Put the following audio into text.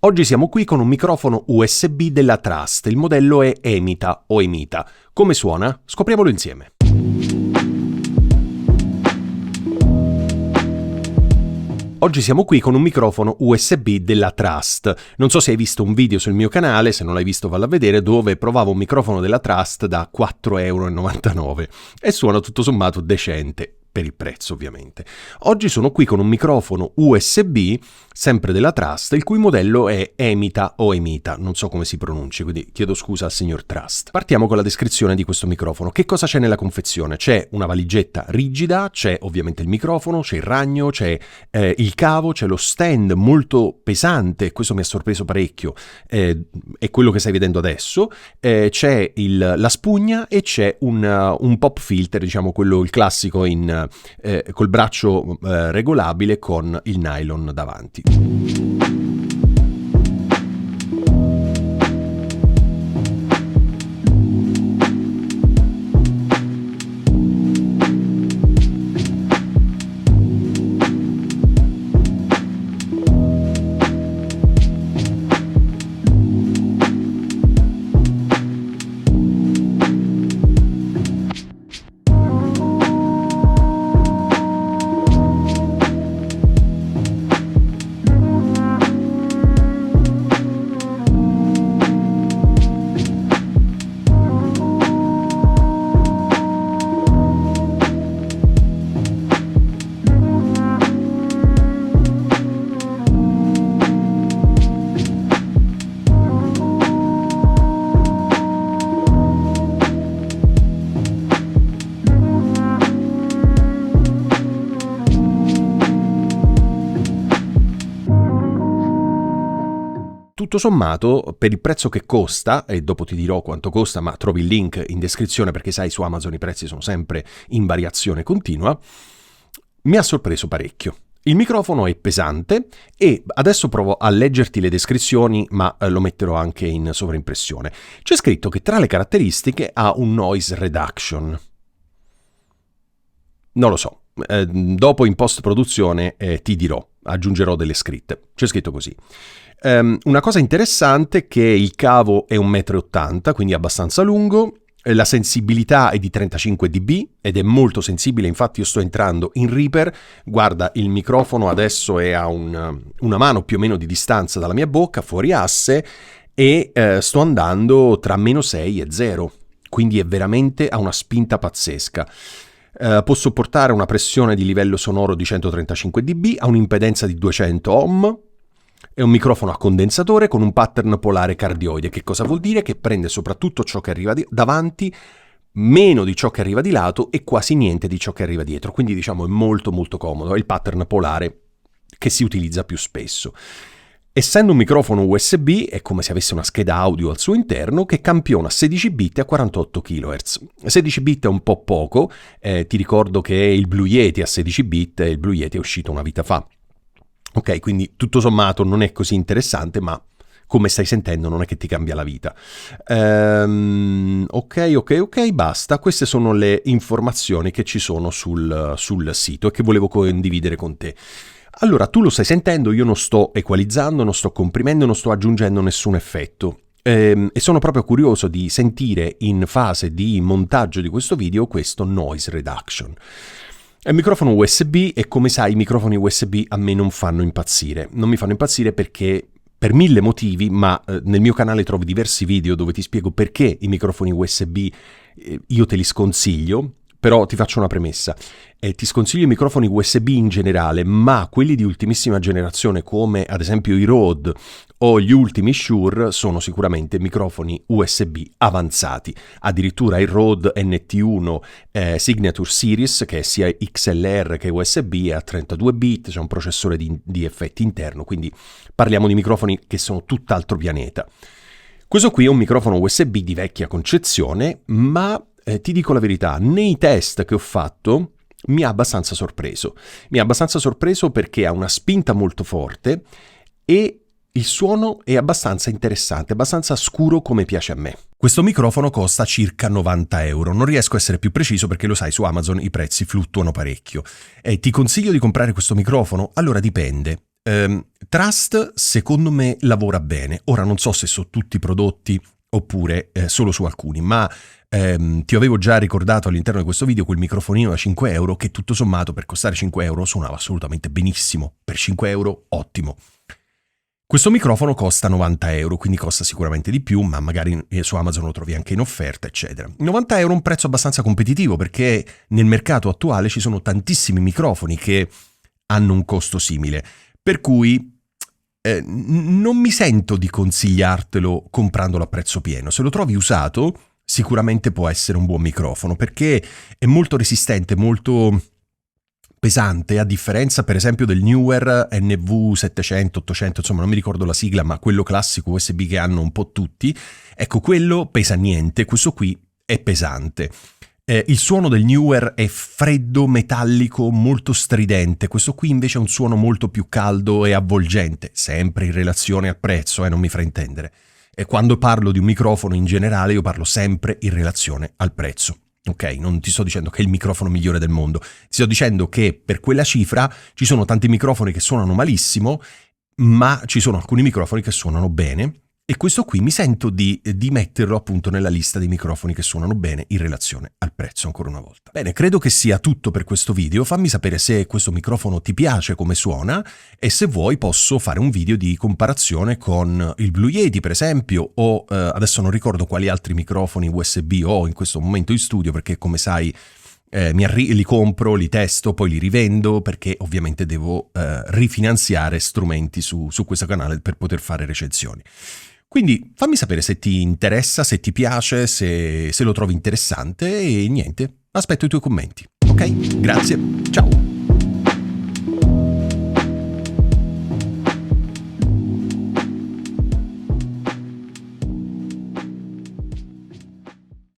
Oggi siamo qui con un microfono USB della Trust, il modello è Emita o Emita. Come suona? Scopriamolo insieme. Oggi siamo qui con un microfono USB della Trust. Non so se hai visto un video sul mio canale, se non l'hai visto vallo a vedere, dove provavo un microfono della Trust da 4,99 € e suona tutto sommato decente. Per il prezzo, ovviamente. Oggi sono qui con un microfono USB, sempre della Trust, il cui modello è Emita o Emita, non so come si pronunci, quindi chiedo scusa al signor Trust. Partiamo con la descrizione di questo microfono. Che cosa c'è nella confezione? C'è una valigetta rigida, c'è ovviamente il microfono, c'è il ragno, c'è il cavo, c'è lo stand molto pesante, questo mi ha sorpreso parecchio, è quello che stai vedendo adesso, c'è la spugna e c'è un pop filter, diciamo quello il classico col braccio regolabile con il nylon davanti. Tutto sommato, per il prezzo che costa, e dopo ti dirò quanto costa, ma trovi il link in descrizione perché sai, su Amazon i prezzi sono sempre in variazione continua, mi ha sorpreso parecchio. Il microfono è pesante e adesso provo a leggerti le descrizioni, ma lo metterò anche in sovraimpressione. C'è scritto che tra le caratteristiche ha un noise reduction. Non lo so, dopo in post-produzione ti dirò, aggiungerò delle scritte. C'è scritto così. Una cosa interessante è che il cavo è 1,80 m, quindi abbastanza lungo, la sensibilità è di 35 dB ed è molto sensibile, infatti io sto entrando in Reaper, guarda il microfono adesso è a una mano più o meno di distanza dalla mia bocca, fuori asse, e sto andando tra -6 e 0, quindi è veramente a una spinta pazzesca. Può sopportare una pressione di livello sonoro di 135 dB, ha un'impedenza di 200 ohm, è un microfono a condensatore con un pattern polare cardioide. Che cosa vuol dire? Che prende soprattutto ciò che arriva davanti, meno di ciò che arriva di lato e quasi niente di ciò che arriva dietro. Quindi diciamo è molto molto comodo, è il pattern polare che si utilizza più spesso. Essendo un microfono USB è come se avesse una scheda audio al suo interno che campiona 16 bit a 48 kHz. 16 bit è un po' poco, ti ricordo che il Blue Yeti a 16 bit e il Blue Yeti è uscito una vita fa. Ok, quindi tutto sommato non è così interessante, ma come stai sentendo non è che ti cambia la vita. Ok, basta. Queste sono le informazioni che ci sono sul sito e che volevo condividere con te. Allora, tu lo stai sentendo, io non sto equalizzando, non sto comprimendo, non sto aggiungendo nessun effetto. E sono proprio curioso di sentire in fase di montaggio di questo video questo noise reduction. È un microfono USB e come sai i microfoni USB a me non fanno impazzire. Non mi fanno impazzire perché per 1000 motivi, ma nel mio canale trovi diversi video dove ti spiego perché i microfoni USB io te li sconsiglio, però ti faccio una premessa. Ti sconsiglio i microfoni USB in generale, ma quelli di ultimissima generazione come ad esempio i Rode o gli ultimi Shure sono sicuramente microfoni USB avanzati. Addirittura il Rode NT1 Signature Series, che è sia XLR che USB, è a 32 bit, c'è un processore di effetti interno, quindi parliamo di microfoni che sono tutt'altro pianeta. Questo qui è un microfono USB di vecchia concezione, ma ti dico la verità, nei test che ho fatto mi ha abbastanza sorpreso. Mi ha abbastanza sorpreso perché ha una spinta molto forte e il suono è abbastanza interessante, abbastanza scuro come piace a me. Questo microfono costa circa 90 euro. Non riesco a essere più preciso perché lo sai, su Amazon i prezzi fluttuano parecchio. Ti consiglio di comprare questo microfono? Allora dipende. Trust secondo me lavora bene. Ora non so se su tutti i prodotti oppure solo su alcuni, ma ti avevo già ricordato all'interno di questo video quel microfonino da 5 euro che tutto sommato per costare 5 euro suonava assolutamente benissimo. Per 5 euro ottimo. Questo microfono costa 90 euro, quindi costa sicuramente di più, ma magari su Amazon lo trovi anche in offerta, eccetera. 90 euro è un prezzo abbastanza competitivo perché nel mercato attuale ci sono tantissimi microfoni che hanno un costo simile, per cui non mi sento di consigliartelo comprandolo a prezzo pieno. Se lo trovi usato, sicuramente può essere un buon microfono perché è molto resistente, molto pesante, a differenza per esempio del Neewer NV700, 800, insomma non mi ricordo la sigla, ma quello classico USB che hanno un po' tutti. Ecco, quello pesa niente, questo qui è pesante. Il suono del Neewer è freddo, metallico, molto stridente, questo qui invece è un suono molto più caldo e avvolgente, sempre in relazione al prezzo, non mi fraintendere. E quando parlo di un microfono in generale io parlo sempre in relazione al prezzo. Ok, non ti sto dicendo che è il microfono migliore del mondo, ti sto dicendo che per quella cifra ci sono tanti microfoni che suonano malissimo, ma ci sono alcuni microfoni che suonano bene e questo qui mi sento di metterlo appunto nella lista dei microfoni che suonano bene in relazione al prezzo ancora una volta. Bene, credo che sia tutto per questo video, fammi sapere se questo microfono ti piace come suona e se vuoi posso fare un video di comparazione con il Blue Yeti per esempio o adesso non ricordo quali altri microfoni USB ho in questo momento in studio perché come sai li compro, li testo, poi li rivendo perché ovviamente devo rifinanziare strumenti su questo canale per poter fare recensioni. Quindi fammi sapere se ti interessa, se ti piace, se lo trovi interessante e niente, aspetto i tuoi commenti. Ok? Grazie, ciao!